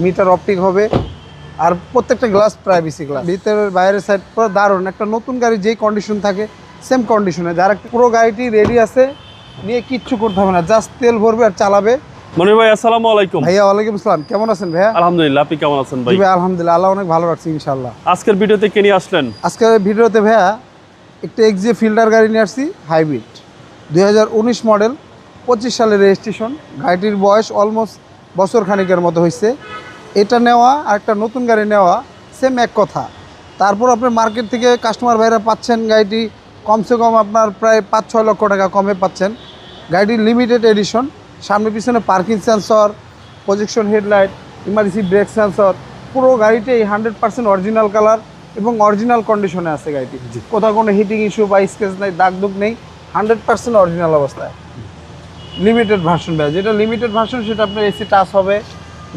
Metre optic হবে, আর প্রত্যেকটা glass privacy glass. ভিতরের বাইরের সাইড পুরো দারুণ। একটা নতুন গাড়ি যেই কন্ডিশন থাকে সেম কন্ডিশনে, যারা পুরো গাড়িটি রেডি আছে, নিয়ে কিচ্ছু করতে হবে না, জাস্ট তেল ভরবে আর চালাবে। মনির ভাই আসসালামু আলাইকুম। ভাইয়া ওয়ালাইকুম আসসালাম, কেমন আছেন ভাইয়া? আলহামদুলিল্লাহ, আপনি কেমন আছেন ভাই? জি ভাই আলহামদুলিল্লাহ, আল্লাহ অনেক ভালো রাখছি ইনশাআল্লাহ। আজকের ভিডিওতে কে নিয়ে আসলেন? আজকের ভিডিওতে ভাইয়া একটা এক্সজে ফিল্ডার গাড়ি নিয়ে আসছি, হাইব্রিড 2019 মডেল, 25 সালের রেজিস্ট্রেশন। গাড়িটির বয়স অলমোস্ট বছর খানিকের মতো হয়েছে। এটা নেওয়া আর একটা নতুন গাড়ি নেওয়া সেম এক কথা। তারপর আপনার মার্কেট থেকে কাস্টমার ভাইরা পাচ্ছেন গাড়িটি কমসে কম আপনার প্রায় 5-6 লক্ষ টাকা কমে পাচ্ছেন। গাড়িটির লিমিটেড এডিশন, সামনে পিছনে parking sensor, projection headlight, emergency break sensor, পুরো গাড়িটাই 100% অরিজিনাল কালার এবং অরিজিনাল কন্ডিশনে আছে গাড়িটি। কোথাও কোনো হিটিং ইস্যু বা স্কেচ নেই, দাগ দুগ নেই, 100% অরিজিনাল অবস্থায়। লিমিটেড ভার্সন ভাই, যেটা লিমিটেড ভার্সন সেটা আপনার এসি টাচ হবে,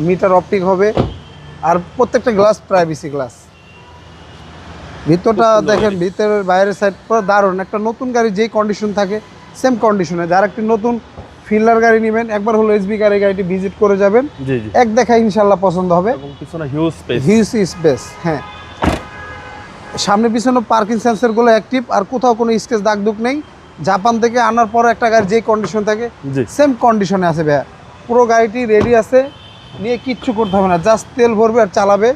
মিটার অপটিক হবে, আর প্রত্যেকটা গ্লাস প্রাইভেসি গ্লাস। ভিতরটা দেখেন, ভিতরের বাইরের সাইড পুরো দারুণ। একটা নতুন গাড়ি যেই কন্ডিশন থাকে সেম কন্ডিশনে, যারা একটি নতুন ফিল্ডার গাড়ি নেবেন একবার হলো এসবি গাড়িটি ভিজিট করে যাবেন, জি জি, এক দেখা ইনশাল্লাহ পছন্দ হবে। এবং পিছনে হিউজ স্পেস, হিউজ স্পেস। হ্যাঁ, সামনে পিছনে পার্কিং সেন্সরগুলো অ্যাক্টিভ, আর কোথাও কোনো স্কেচ দাগ দুগ নেই। জাপান থেকে আনার পর একটা গাড়ি যেই কন্ডিশন থাকে জি সেম কন্ডিশনে আছে ভাইয়া। পুরো গাড়িটি রেডি আছে, নিয়ে কিচ্ছু করতে হবে না, জাস্ট তেল ভরবে আর চালাবে।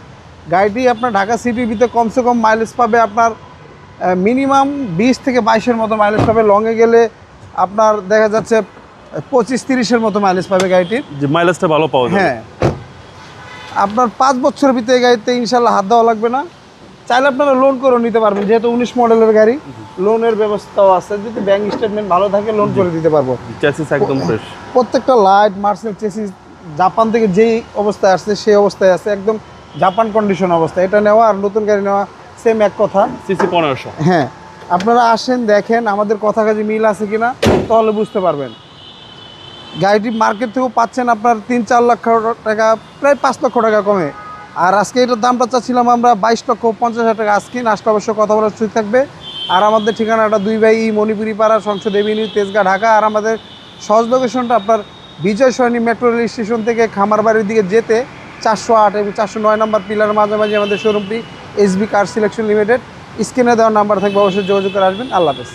গাড়িটি আপনার ঢাকা সিটির ভিতরে কমসে কম মাইলেজ পাবে আপনার মিনিমাম 20 থেকে 22-এর মতো মাইলেজ পাবে। লংয়ে গেলে আপনার দেখা যাচ্ছে 25-30-এর মতো মাইলেজ পাবে গাড়িটির। যে মাইলেজটা ভালো পাওয়া যায়। হ্যাঁ, আপনার 5 বছরের ভিতরে গাড়িতে ইনশাল্লাহ হাত দেওয়া লাগবে না। চাইলে আপনারা লোন করে নিতে পারবেন, যেহেতু 19 মডেলের গাড়ি, লোনের ব্যবস্থাও আছে। যদি ব্যাংক স্টেটমেন্ট ভালো থাকে লোন করে দিতে পারবো। চেসিস একদম ফ্রেশ, প্রত্যেকটা লাইট মার্সেল চেসিস জাপান থেকে যেই অবস্থায় আসছে সেই অবস্থায় আছে, একদম জাপান কন্ডিশন অবস্থা। এটা নেওয়া আর নতুন গাড়ি নেওয়া সেম এক কথা। সিসি 1500। হ্যাঁ, আপনারা আসেন, দেখেন আমাদের কথা কাজে মিল আছে কিনা, তাহলে বুঝতে পারবেন। গাড়িটি মার্কেট থেকেও পাচ্ছেন আপনার 3-4 লক্ষ টাকা, প্রায় 5 লক্ষ টাকা কমে। আর আজকে এটার দামটা চাচ্ছিলাম আমরা 22,50,000 টাকা। আজকে আসলে অবশ্য কথা বলার সুযোগ থাকবে। আর আমাদের ঠিকানাটা 2 বাই মণিপুরি পাড়া, সংসদ এভিনিউ, তেজগাঁ, ঢাকা। আর আমাদের সহজ লোকেশনটা আপনার বিজয় সরণি মেট্রো রেল স্টেশন থেকে খামারবাড়ির দিকে যেতে 408 এবং 409 নম্বর পিলার মাঝামাঝি আমাদের শোরুমটি, এসবি কার সিলেকশন লিমিটেড। স্ক্রিনে দেওয়ার নাম্বার থাকবে, অবশ্যই যোগাযোগ করে আসবেন। আল্লাহ হাফেজ।